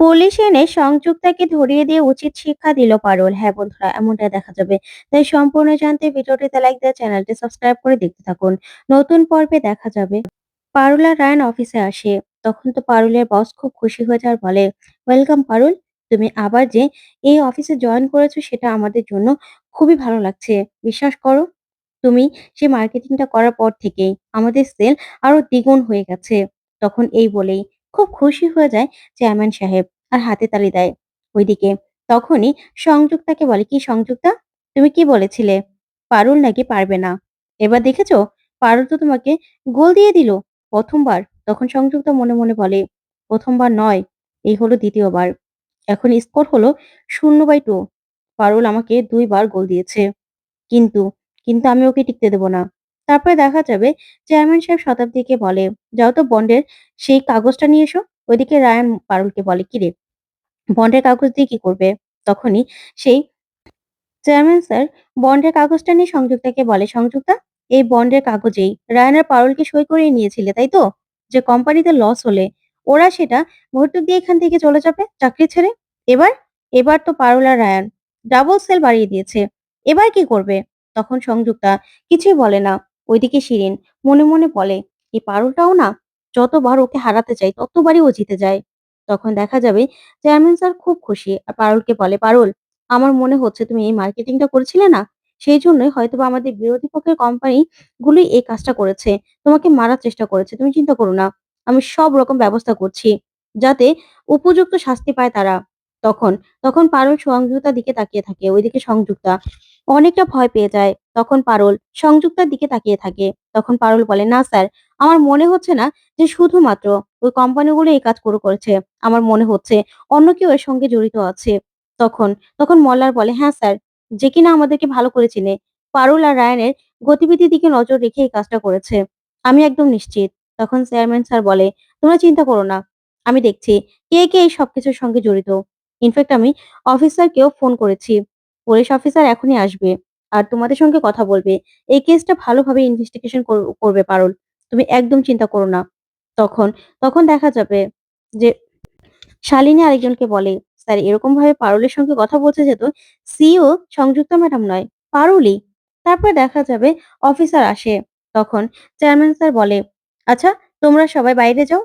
Police এনে সংযুক্তাকে ধরিয়ে দিয়ে উচিত শিক্ষা দিল পারুল। হ্যাঁ বন্ধুরা, এমনটা দেখা যাবে। তাই সম্পূর্ণ জানতে ভিডিওটিতে লাইক দিয়ে চ্যানেলটি সাবস্ক্রাইব করে দেখতে থাকুন। নতুন পর্বে দেখা যাবে পারুল আর রায়ন অফিসে আসে। তখন তো পারুলের বস খুব খুশি হয়ে যায় আর বলে, ওয়েলকাম পারুল, তুমি আবার যে এই অফিসে জয়েন করেছো সেটা আমাদের জন্য খুবই ভালো লাগছে। বিশ্বাস করো, তুমি সে মার্কেটিংটা করার পর থেকেই আমাদের সেল আরো দ্বিগুণ হয়ে গেছে। তখন এই বলেই খুব খুশি হয়ে যায় চেয়ারম্যান সাহেব আর হাতে তালি দেয়। ওইদিকে তখনই সংযুক্তাকে বলে, কি সংযুক্তা, তুমি কি বলেছিলে পারুল নাকি পারবে না? এবার দেখেছো, পারুল তো তোমাকে গোল দিয়ে দিল প্রথমবার। তখন সংযুক্তা মনে মনে বলে, প্রথমবার নয়, এই হলো দ্বিতীয়বার। এখন স্কোর হলো 0/2। পারুল আমাকে 2বার গোল দিয়েছে। কিন্তু, আমি ওকে টিকতে দেব না। তারপরে দেখা যাবে চেয়ারম্যান সাহেব শতাব্দীকে বলে, যাও তো বন্ডের সেই কাগজটা নিয়ে এসো। ওইদিকে রায়ান পারুলকে বলে, কিরে, বন্ডের কাগজ দিয়ে কি করবে? তখনই সেই চেয়ারম্যান স্যার বন্ডের কাগজটা নিয়ে সংযুক্তাকে বলে, সংযুক্তা, এই বন্ডের কাগজেই রায়ান আর পারুলকে সই করিয়ে নিয়েছিলে, তাই তো? যে কোম্পানিতে লস হলে ওরা সেটা ভর্তুক দিয়ে এখান থেকে চলে যাবে চাকরি ছেড়ে। এবার এবার তো পারুল আর রায়ান ডাবল সেল বাড়িয়ে দিয়েছে। এবার কি করবে? তখন সংযুক্তা কিছুই বলে না। ওইদিকে শিরিন মনে মনে বলে, এই পারুলটাও না, যতবার ওকে হারাতে চাই ততবারই ও জিতে যায়। তখন দেখা যাবে চেয়ারম্যান স্যার খুব খুশি আর পারুলকে বলে, পারুল, আমার মনে হচ্ছে তুমি এই মার্কেটিংটা করেছিলে না? সেই জন্যই হয়তোবা আমাদের বিরোধী পক্ষের কোম্পানি গুলোই এই কাজটা করেছে। তোমাকে মারার চেষ্টা করেছে। তুমি চিন্তা করো না। আমি সব রকম ব্যবস্থা করছি যাতে উপযুক্ত শাস্তি পায় তারা। তখন পারুল সংযুক্তার দিকে তাকিয়ে থাকে। ওইদিকে সংযুক্তা অনেকটা ভয় পেয়ে যায়। তখন পারুল সংযুক্তার দিকে তাকিয়ে থাকে। তখন পারুল বলে, না স্যার, আমার মনে হচ্ছে না যে শুধুমাত্র ওই কোম্পানিগুলো এই কাজ করেছে। আমার মনে হচ্ছে অন্য কেউ এর সঙ্গে জড়িত আছে। তখন মল্লার বলে, হ্যাঁ স্যার, যে কিনা আমাদেরকে ভালো করে চিনে। পারুল আর রায়ানের গতিবিধির দিকে নজর রেখে এই কাজটা করেছে। আমি একদম নিশ্চিত। তখন চেয়ারম্যান স্যার বলে, তোমরা চিন্তা করো না, আমি দেখছি কে এই সবকিছুর সঙ্গে জড়িত। ইনফ্যাক্ট আমি অফিসারকেও ফোন করেছি। পুলিশ অফিসার এখনই আসবে আর তোমাদের সঙ্গে কথা বলবে। এই কেসটা ভালোভাবে ইনভেস্টিগেশন করবে পারুল। তুমি একদম চিন্তা করো না। তখন দেখা যাবে যে শালিনী আরেকজনকে বলে, স্যার, এরকম ভাবে পারুলের সঙ্গে কথা বলছে যেত সিইও সংযুক্তা ম্যাডাম নয়, পারুলই। তারপর দেখা যাবে অফিসার আসে। তখন চেয়ারম্যান স্যার বলে, আচ্ছা, তোমরা সবাই বাইরে যাও।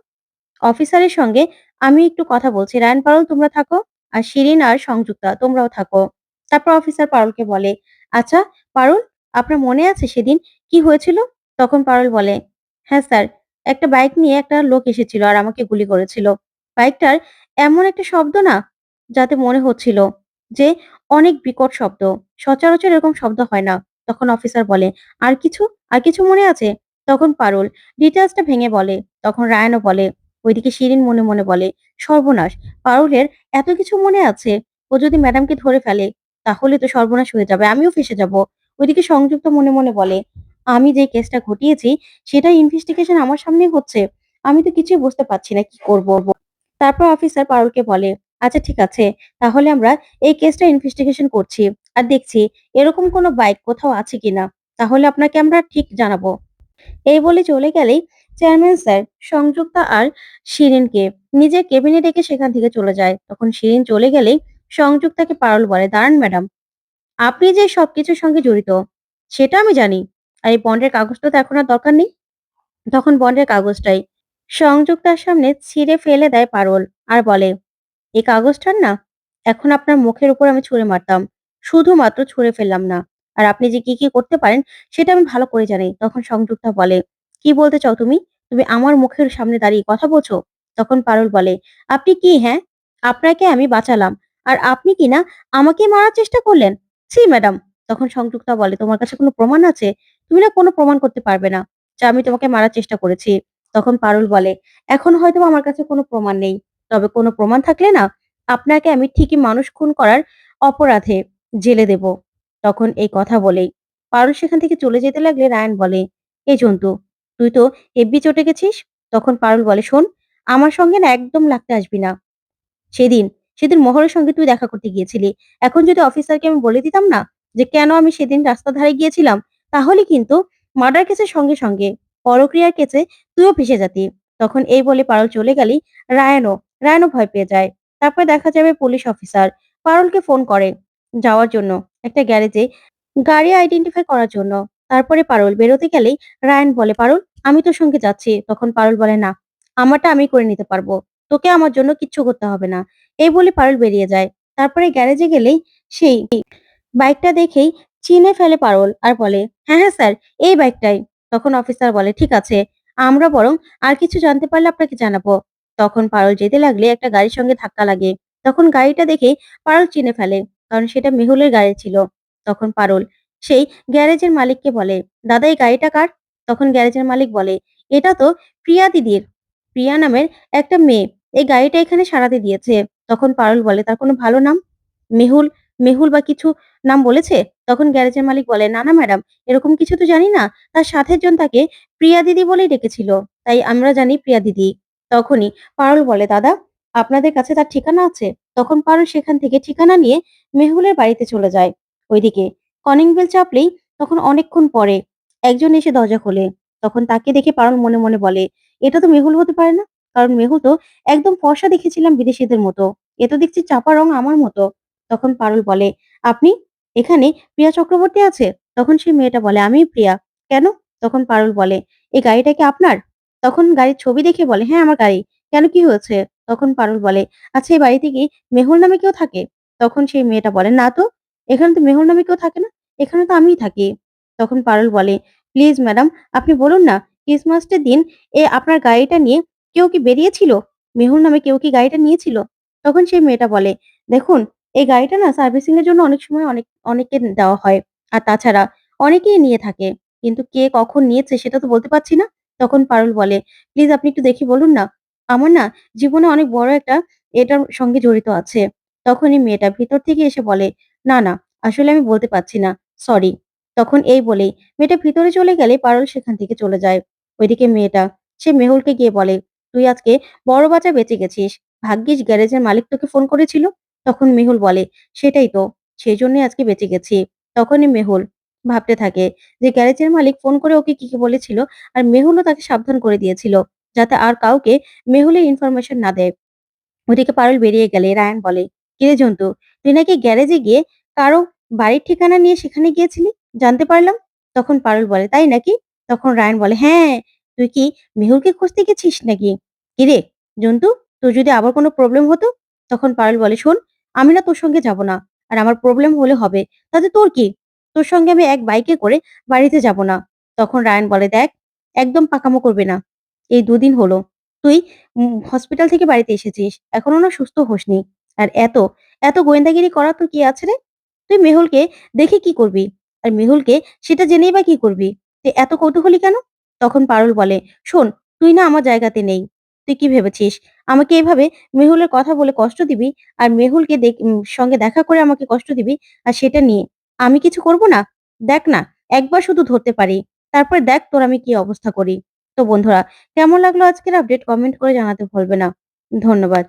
অফিসারের সঙ্গে আমি একটু কথা বলছি। রায়ান, পারুল তোমরা থাকো। আর শিরিন আর সংযুক্তা তোমরাও থাকো। তারপর অফিসার পারুলকে বলে, আচ্ছা পারুল, আপনার মনে আছে সেদিন কি হয়েছিল? তখন পারুল বলে, হ্যাঁ স্যার, একটা বাইক নিয়ে একটা লোক এসেছিল আর আমাকে গুলি করেছিল। বাইকটার এমন একটা শব্দ না, যাতে মনে হচ্ছিল যে অনেক বিকট শব্দ। সচরাচর এরকম শব্দ হয় না। তখন অফিসার বলে, আর কিছু মনে আছে? তখন পারুল ডিটেলসটা ভেঙে বলে। তখন রায়ানও বলে। ওইদিকে শিরিন মনে মনে বলে, সর্বনাশ, পারুলের এত কিছু মনে আছে। ও যদি ম্যাডামকে ধরে ফেলে তাহলে তো সর্বনাশ হয়ে যাবে, আমিও ফেঁসে যাব। ওইদিকে সংযুক্ত মনে মনে বলে, আমি যে কেসটা ঘটিয়েছি সেটা ইনভেস্টিগেশন আমার সামনেই হচ্ছে। আমি তো কিছুই বুঝতে পারছি না কি করব। তারপর অফিসার পারুলকে বলে, আচ্ছা ঠিক আছে, তাহলে আমরা এই কেসটা ইনভেস্টিগেশন করছি আর দেখছি এরকম কোনো বাইক কোথাও আছে কিনা। তাহলে আপনাকে আমরা ঠিক জানাবো। এই বলে চলে গেলেই চেয়ারম্যান স্যার সংযুক্তা আর শিরিনকে নিজের কেবিনে ডেকে সেখান থেকে চলে যায়। তখন শিরিন চলে গেলেই সংযুক্তাকে পারুল বলে, দাঁড়ান ম্যাডাম, আপনি যে সবকিছুর সঙ্গে জড়িত সেটা আমি জানি। আর এই বন্ডের কাগজটা তো এখন আর দরকার নেই। তখন বন্ডের কাগজটাই সংযুক্তার সামনে ছিঁড়ে ফেলে দেয় পারুল আর বলে, এই কাগজটার না এখন আপনার মুখের উপর আমি ছুঁড়ে মারতাম। শুধুমাত্র ছুঁড়ে ফেললাম না। আর আপনি যে কি করতে পারেন সেটা আমি ভালো করে জানি। তখন সংযুক্তা বলে, কি বলতে চাও তুমি? তুমি আমার মুখের সামনে দাঁড়িয়ে কথা বলছো? তখন পারুল বলে, আপনি কি, হ্যাঁ? আপনাকে আমি বাঁচালাম। আর আপনি কিনা আমাকে মারার চেষ্টা করলেন? ছি ম্যাডাম। তখন সংযুক্তা বলে, তোমার কাছে কোনো প্রমাণ আছে? তুমি না কোনো প্রমাণ করতে পারবে না যে আমি তোমাকে মারার চেষ্টা করেছি। তখন পারুল বলে, এখন হয়তো আমার কাছে কোনো প্রমাণ নেই। তবে কোনো প্রমাণ থাকলে না আপনাকে আমি ঠিকই মানুষ খুন করার অপরাধে জেলে দেব। তখন এই কথা বলেই পারুল সেখান থেকে চলে যেতে লাগলে রায়ান বলে, এই জন্তু, তুই তো হেব্বি চটে গেছিস। তখন পারুল বলে, শোন, আমার সঙ্গে না একদম লাগতে আসবি না। সেদিন মোহরের সঙ্গে তুই দেখা করতে গিয়েছিলি। এখন যদি অফিসারকে আমি বলে দিতাম না যে কেন আমি সেদিন রাস্তার ধারে গিয়েছিলাম, তাহলে কিন্তু মার্ডার কেসের সঙ্গে সঙ্গে পরক্রিয়ার কেসে তুইও ফেঁসে যাতি। তখন এই বলে পারুল চলে গেলেই রায়ানও ভয় পেয়ে যায়। তারপরে দেখা যাবে পুলিশ অফিসার পারুলকে ফোন করে যাওয়ার জন্য একটা গ্যারেজে গাড়ি আইডেন্টিফাই করার জন্য। তারপরে পারুল বেরোতে গেলেই রায়ান বলে, "পারুল, আমি তোর সঙ্গে যাচ্ছি।" তখন পারুল বলে, "না, আমারটা আমি করে নিতে পারবো। তোকে আমার জন্য কিচ্ছু করতে হবে না।" এই বলে পারুল বেরিয়ে যায়। তারপরে গ্যারেজে গেলেই সেই বাইকটা দেখেই চিনে ফেলে পারুল আর বলে, "হ্যাঁ, হ্যাঁ স্যার, এই বাইকটাই।" তখন অফিসার বলে, "ঠিক আছে, আমরা বরং আর কিছু জানতে পারলে আপনাকে জানাবো।" তখন পারুল যেতে লাগলে একটা গাড়ির সঙ্গে ধাক্কা লাগে। তখন গাড়িটা দেখেই পারুল চিনে ফেলে, কারণ সেটা মেহুলের গাড়ি ছিল। তখন পারুল সেই গ্যারেজের মালিককে বলে, "দাদা, এই গাড়িটা কার?" তখন গ্যারেজের মালিক বলে, "এটা তো প্রিয়া দিদির। প্রিয়া নামের একটা মেয়ে এই গাড়িটা এখানে সারাতে দিয়েছে।" তখন পারুল বলে, "তার কোনো ভালো নাম? মেহুল, মেহুল বা কিছু নাম বলেছে?" তখন গ্যারেজের মালিক বলে, "না, না ম্যাডাম, এরকম কিছু তো জানি না। তার সাথের জন তাকে প্রিয়া দিদি বলেই ডেকেছিল। তাই আমরা জানি প্রিয়া দিদি।" তখনই পারুল বলে, "দাদা, আপনাদের কাছে তার ঠিকানা আছে?" তখন পারুল সেখান থেকে ঠিকানা নিয়ে মেহুলের বাড়িতে চলে যায়। ওইদিকে কলিং বেল চাপলেই তখন অনেকক্ষণ পরে একজন এসে দরজা খোলে। তখন তাকে দেখে পারুল মনে মনে বলে, "এটা তো মেহুল হতে পারে না। কারণ মেহুল তো একদম ফর্সা দেখেছিলাম বিদেশীদের মতো। এ তো দেখছি চাপা রং আমার মতো।" তখন পারুল বলে, "আপনি এখানে প্রিয়া চক্রবর্তী আছে?" তখন সেই মেয়েটা বলে, "আমিই প্রিয়া। কেন?" তখন পারুল বলে, "এই গাড়িটা কি আপনার?" তখন গাড়ির ছবি দেখে বলে, "হ্যাঁ, আমার গাড়ি। কেন, কি হয়েছে?" তখন পারুল বলে, "আচ্ছা, এই বাড়িতে কি মেহুল নামে কেউ থাকে?" তখন সেই মেয়েটা বলে, "না তো। এখানে তো মেহুল নামে কেউ থাকে না। এখানে তো আমিই থাকি।" তখন পারুল বলে, "প্লিজ ম্যাডাম, আপনি বলুন না, ক্রিসমাসের দিন আপনার গাড়িটা নিয়ে কেউ কি বেরিয়েছিল? মেহুল নামে কেউ কি গাড়িটা নিয়েছিল?" তখন সেই মেয়েটা বলে, "দেখুন, এই গাড়িটা না সার্ভিসিং এর জন্য অনেক সময় অনেককে দেওয়া হয়। আর তাছাড়া অনেকেই নিয়ে থাকে। কিন্তু কে কখন নিয়েছে সেটা তো বলতে পারছি না।" তখন পারুল বলে, "প্লিজ আপনি একটু দেখে বলুন না। আমার না জীবনে অনেক বড় একটা এটার সঙ্গে জড়িত আছে।" তখনই মেয়েটা ভিতর থেকে এসে বলে, "না, না, আসলে আমি বলতে পারছি না। সরি।" তখন এই বলেই মেয়েটা ভিতরে চলে গেলে পারুল সেখান থেকে চলে যায়। ওইদিকে মেয়েটা সে মেহুলকে গিয়ে বলে, "তুই আজকে বড় বাঁচা বেঁচে গেছিস। ভাগ্যিস গ্যারেজের মালিক তোকে ফোন করেছিল।" তখন মেহুল বলে, "সেটাই তো। সেজন্যই আজকে বেঁচে গেছি।" তখনই মেহুল ভাবতে থাকে যে গ্যারেজের মালিক ফোন করে ওকে কি, কি বলেছিল আর মেহুলও তাকে সাবধান করে দিয়েছিল যাতে আর কাউকে মেহুলের ইনফরমেশন না দেয়। ওদিকে পারুল বেরিয়ে গেলে রায়ান বলে, "কিরে জন্তু, তুই নাকি গ্যারেজে গিয়ে কারো বাড়ির ঠিকানা নিয়ে সেখানে গিয়েছিলি? জানতে পারলাম।" তখন পারুল বলে, "তাই নাকি?" তখন রায়ান বলে, "হ্যাঁ, তুই কি মেহুলকে খুঁজতে গেছিস নাকি?" "কিরে জন্তু, তোর যদি আবার কোনো প্রবলেম হতো?" তখন পারুল বলে, "শোন, আমি না তোর সঙ্গে যাব না। আর আমার প্রবলেম হলে হবে। তাতে তোর কি? তোর সঙ্গে আমি এক বাইকে করে বাড়িতে যাব না।" তখন রায়ান বলে, "দেখ, একদম পাকামো করবি না। এই ২ দিন হলো তুই হসপিটাল থেকে বাড়িতে এসেছিস। এখনো না সুস্থ হোসনি। আর এত গোয়েন্দাগিরি করার তোর কি আছে রে? তুই মেহুলকে দেখে কি করবি? আর মেহুলকে সেটা জেনেই বা কি করবি? তুই এত কৌতূহলী কেন?" তখন পারুল বলে, "শোন, তুই না আমার জায়গাতে নেই। তুই কি ভেবেছিস আমাকে এভাবে মেহুলের কথা বলে কষ্ট দিবি আর মেহুলকে সঙ্গে দেখা করে আমাকে কষ্ট দিবি আর সেটা নিয়ে আমি কিছু করব না? দেখ না, একবার শুধু ধরতে পারি। তারপরে দেখ তোর আমি কি অবস্থা করি।" তো বন্ধুরা, কেমন লাগলো আজকের আপডেট কমেন্ট করে জানাতে ভুলবে না। ধন্যবাদ।